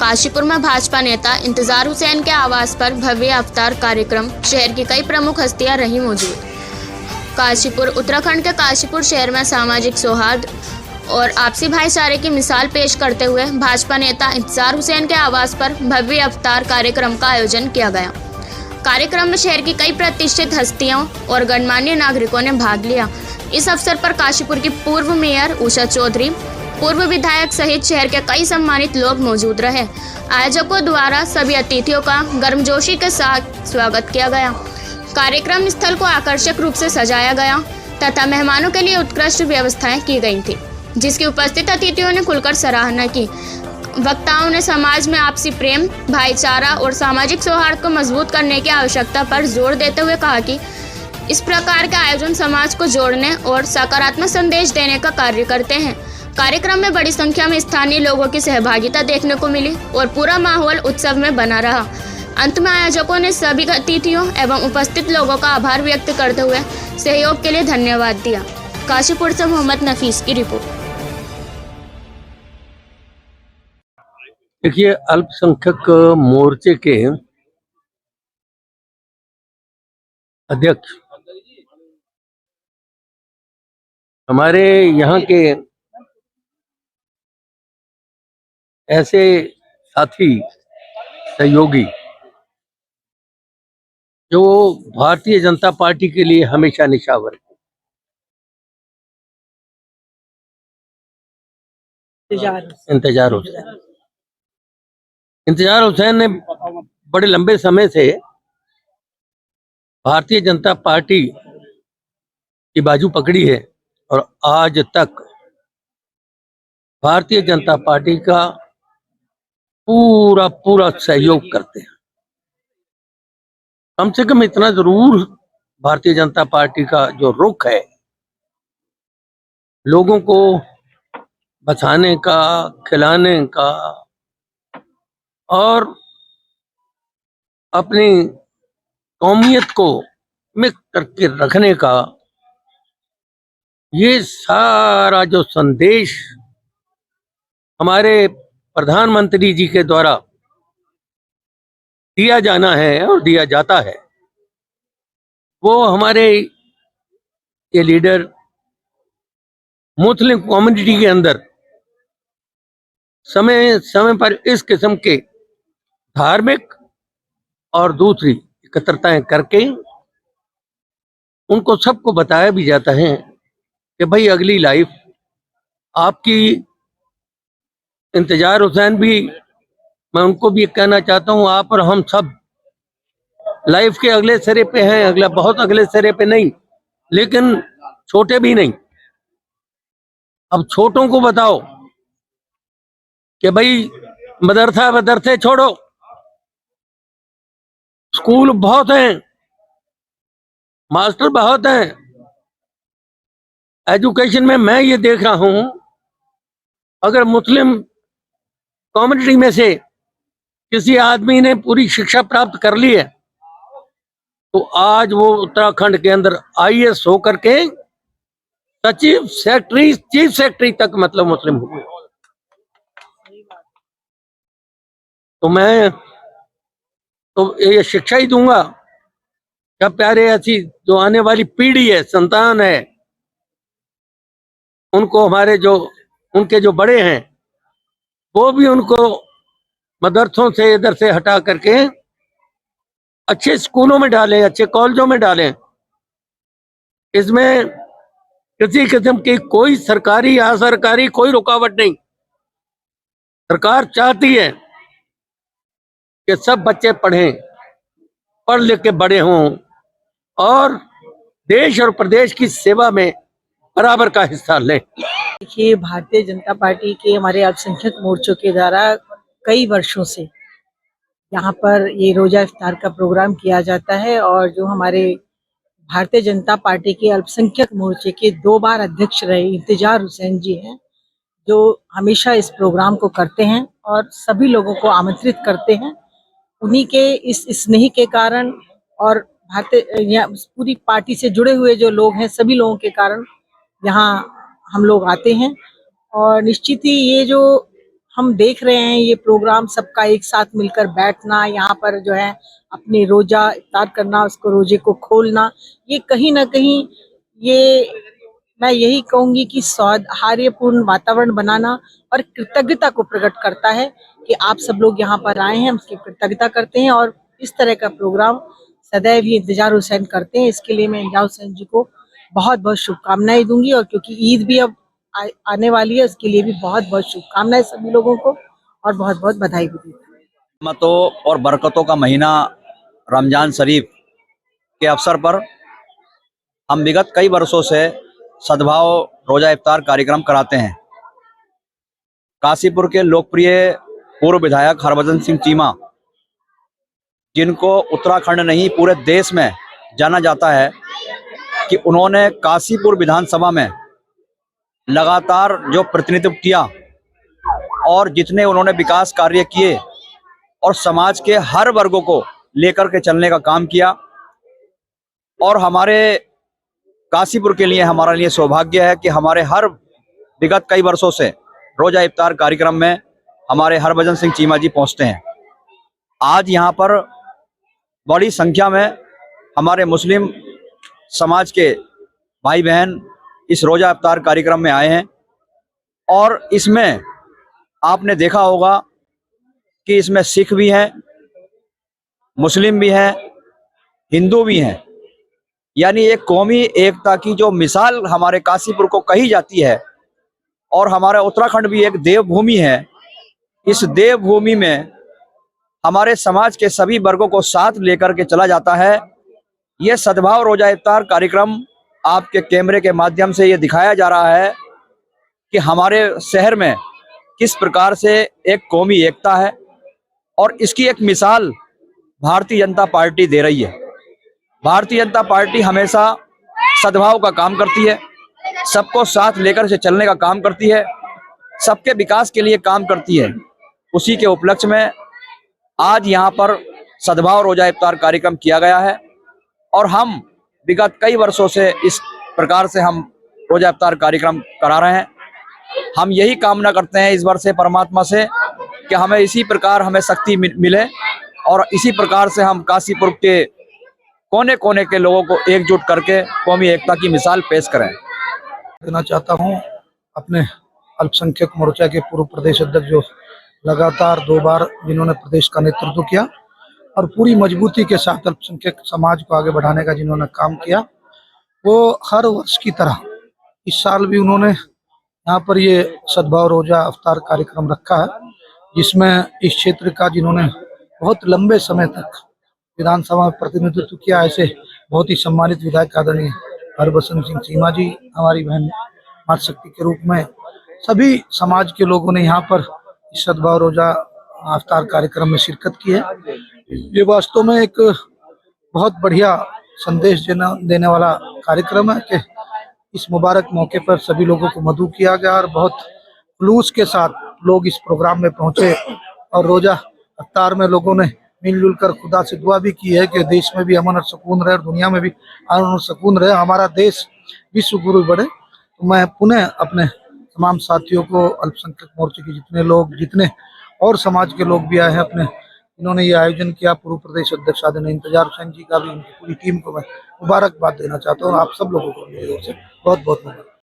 काशीपुर में भाजपा नेता इंतजार हुसैन के आवास पर भव्य अवतार कार्यक्रम। शहर की कई प्रमुख हस्तियां रही मौजूद। काशीपुर उत्तराखंड के काशीपुर शहर में सामाजिक सौहार्द और आपसी भाईचारे की मिसाल पेश करते हुए भाजपा नेता इंतजार हुसैन के आवास पर भव्य अवतार कार्यक्रम का आयोजन किया गया। कार्यक्रम में शहर की कई प्रतिष्ठित हस्तियों और गणमान्य नागरिकों ने भाग लिया। इस अवसर पर काशीपुर की पूर्व मेयर उषा चौधरी, पूर्व विधायक सहित शहर के कई सम्मानित लोग मौजूद रहे। आयोजकों द्वारा सभी अतिथियों का गर्मजोशी के साथ स्वागत किया गया। कार्यक्रम स्थल को आकर्षक रूप से सजाया गया तथा मेहमानों के लिए उत्कृष्ट व्यवस्थाएं की गई थी, जिसकी उपस्थित अतिथियों ने खुलकर सराहना की। वक्ताओं ने समाज में आपसी प्रेम, भाईचारा और सामाजिक सौहार्द को मजबूत करने की आवश्यकता पर जोर देते हुए कहा कि इस प्रकार के आयोजन समाज को जोड़ने और सकारात्मक संदेश देने का कार्य करते हैं। कार्यक्रम में बड़ी संख्या में स्थानीय लोगों की सहभागिता देखने को मिली और पूरा माहौल उत्सव में बना रहा। अंत में आयोजकों ने सभी अतिथियों एवं उपस्थित लोगों का आभार व्यक्त करते हुए सहयोग के लिए धन्यवाद दिया। काशीपुर से मोहम्मद नफीस की रिपोर्ट। देखिए, अल्पसंख्यक मोर्चे के अध्यक्ष हमारे यहाँ के ऐसे साथी सहयोगी जो भारतीय जनता पार्टी के लिए हमेशा निछावर है। इंतजार हुसैन ने बड़े लंबे समय से भारतीय जनता पार्टी की बाजू पकड़ी है और आज तक भारतीय जनता पार्टी का पूरा सहयोग करते हैं। कम से कम इतना जरूर भारतीय जनता पार्टी का जो रुख है लोगों को बचाने का, खिलाने का और अपनी कौमियत को मिक्स करके रखने का, ये सारा जो संदेश हमारे प्रधानमंत्री जी के द्वारा दिया जाना है और दिया जाता है, वो हमारे ये लीडर मुस्लिम कम्युनिटी के अंदर समय समय पर इस किस्म के धार्मिक और दूसरी एकत्रताएं करके उनको सबको बताया भी जाता है कि भाई अगली लाइफ आपकी। इंतजार हुसैन भी, मैं उनको भी कहना चाहता हूं, आप और हम सब लाइफ के अगले सिरे पे हैं, अगला बहुत अगले सिरे पे नहीं, लेकिन छोटे भी नहीं। अब छोटों को बताओ कि भाई मदरसे छोड़ो, स्कूल बहुत हैं, मास्टर बहुत हैं। एजुकेशन में मैं ये देख रहा हूं, अगर मुस्लिम कम्युनिटी में से किसी आदमी ने पूरी शिक्षा प्राप्त कर ली है तो आज वो उत्तराखंड के अंदर IAS होकर के सचिव, सेक्रेटरी, चीफ सेक्रेटरी तक मतलब मुस्लिम हुए। तो मैं तो ये शिक्षा ही दूंगा क्या प्यारे, ऐसी जो आने वाली पीढ़ी है, संतान है, उनको हमारे जो उनके जो बड़े हैं वो भी उनको मदरसों से इधर से हटा करके अच्छे स्कूलों में डालें, अच्छे कॉलेजों में डालें। इसमें किसी किस्म की कोई सरकारी या सरकारी कोई रुकावट नहीं। सरकार चाहती है कि सब बच्चे पढ़ें, पढ़ लिख के बड़े हों और देश और प्रदेश की सेवा में बराबर का हिस्सा लें। देखिए, भारतीय जनता पार्टी के हमारे अल्पसंख्यक मोर्चों के द्वारा कई वर्षों से यहाँ पर ये रोजा इफ्तार का प्रोग्राम किया जाता है और जो हमारे भारतीय जनता पार्टी के अल्पसंख्यक मोर्चे के 2 बार अध्यक्ष रहे इंतजार हुसैन जी हैं, जो हमेशा इस प्रोग्राम को करते हैं और सभी लोगों को आमंत्रित करते हैं। उन्हीं के इस स्नेह के कारण और भारतीय पूरी पार्टी से जुड़े हुए जो लोग हैं, सभी लोगों के कारण यहाँ हम लोग आते हैं। और निश्चित ही ये जो हम देख रहे हैं ये प्रोग्राम, सबका एक साथ मिलकर बैठना, यहाँ पर जो है अपने रोजा इफ्तार करना, उसको रोजे को खोलना, ये कहीं ना कहीं ये मैं यही कहूंगी कि सौहार्दपूर्ण वातावरण बनाना और कृतज्ञता को प्रकट करता है कि आप सब लोग यहाँ पर आए हैं, हम उसकी कृतज्ञता करते हैं और इस तरह का प्रोग्राम सदैव ही इंतजार हुसैन करते हैं। इसके लिए मैं इंतजार हुसैन जी को बहुत बहुत शुभकामनाएं दूंगी, और क्योंकि ईद भी अब आने वाली है, उसके लिए भी बहुत बहुत शुभकामनाएं सभी लोगों को और बहुत बहुत बधाई भी दी। रहमतों और बरकतों का महीना रमजान शरीफ के अवसर पर हम विगत कई वर्षों से सद्भाव रोजा इफ्तार कार्यक्रम कराते हैं। काशीपुर के लोकप्रिय पूर्व विधायक हरभजन सिंह चीमा, जिनको उत्तराखंड नहीं पूरे देश में जाना जाता है कि उन्होंने काशीपुर विधानसभा में लगातार जो प्रतिनिधित्व किया और जितने उन्होंने विकास कार्य किए और समाज के हर वर्गों को लेकर के चलने का काम किया, और हमारे काशीपुर के लिए हमारे लिए सौभाग्य है कि हमारे हर विगत कई वर्षों से रोजा इफ्तार कार्यक्रम में हमारे हरभजन सिंह चीमा जी पहुंचते हैं। आज यहाँ पर बड़ी संख्या में हमारे मुस्लिम समाज के भाई बहन इस रोजा इफ्तार कार्यक्रम में आए हैं, और इसमें आपने देखा होगा कि इसमें सिख भी हैं, मुस्लिम भी हैं, हिंदू भी हैं, यानी एक कौमी एकता की जो मिसाल हमारे काशीपुर को कही जाती है। और हमारा उत्तराखंड भी एक देवभूमि है। इस देवभूमि में हमारे समाज के सभी वर्गों को साथ लेकर के चला जाता है। यह सद्भाव रोजा इफ्तार कार्यक्रम आपके कैमरे के माध्यम से ये दिखाया जा रहा है कि हमारे शहर में किस प्रकार से एक कौमी एकता है, और इसकी एक मिसाल भारतीय जनता पार्टी दे रही है। भारतीय जनता पार्टी हमेशा सद्भाव का काम करती है, सबको साथ लेकर से चलने का काम करती है, सबके विकास के लिए काम करती है। उसी के उपलक्ष्य में आज यहाँ पर सद्भाव रोजा इफ्तार कार्यक्रम किया गया है, और हम विगत कई वर्षों से इस प्रकार से हम रोजा इफ्तार कार्यक्रम करा रहे हैं। हम यही कामना करते हैं इस वर्ष से परमात्मा से कि हमें इसी प्रकार हमें शक्ति मिले, और इसी प्रकार से हम काशीपुर के कोने कोने के लोगों को एकजुट करके कौमी एकता की मिसाल पेश करें। देना चाहता हूं अपने अल्पसंख्यक मोर्चा के पूर्व प्रदेश अध्यक्ष, जो लगातार 2 बार जिन्होंने प्रदेश का नेतृत्व किया और पूरी मजबूती के साथ अल्पसंख्यक समाज को आगे बढ़ाने का जिन्होंने काम किया, वो हर वर्ष की तरह इस साल भी उन्होंने यहाँ पर ये सद्भाव रोजा इफ्तार कार्यक्रम रखा है, जिसमें इस क्षेत्र का जिन्होंने बहुत लंबे समय तक विधानसभा में प्रतिनिधित्व किया, ऐसे बहुत ही सम्मानित विधायक आदरणीय हरभजन सिंह चीमा जी, हमारी बहन मातृशक्ति के रूप में सभी समाज के लोगों ने यहाँ पर इस सद्भाव रोजा इफ्तार कार्यक्रम में शिरकत की है। ये वास्तव में एक बहुत बढ़िया संदेश देने वाला कार्यक्रम है कि इस मुबारक मौके पर सभी लोगों को मदऊ किया गया और बहुत जुलूस के साथ लोग इस प्रोग्राम में पहुंचे, और रोजा इफ्तार में लोगों ने मिलजुल कर खुदा से दुआ भी की है कि देश में भी अमन और सुकून रहे और दुनिया में भी अमन और सुकून रहे, हमारा देश विश्व गुरु बढ़े। तो मैं पुनः अपने तमाम साथियों को, अल्पसंख्यक मोर्चे के जितने लोग, जितने और समाज के लोग भी आए हैं अपने, इन्होंने ये आयोजन किया, पूर्व प्रदेश अध्यक्ष आदरणीय इंतजार हुसैन जी का भी, उनकी पूरी टीम को मैं मुबारकबाद देना चाहता हूँ। आप सब लोगों को मेरी ओर से बहुत बहुत मुबारक।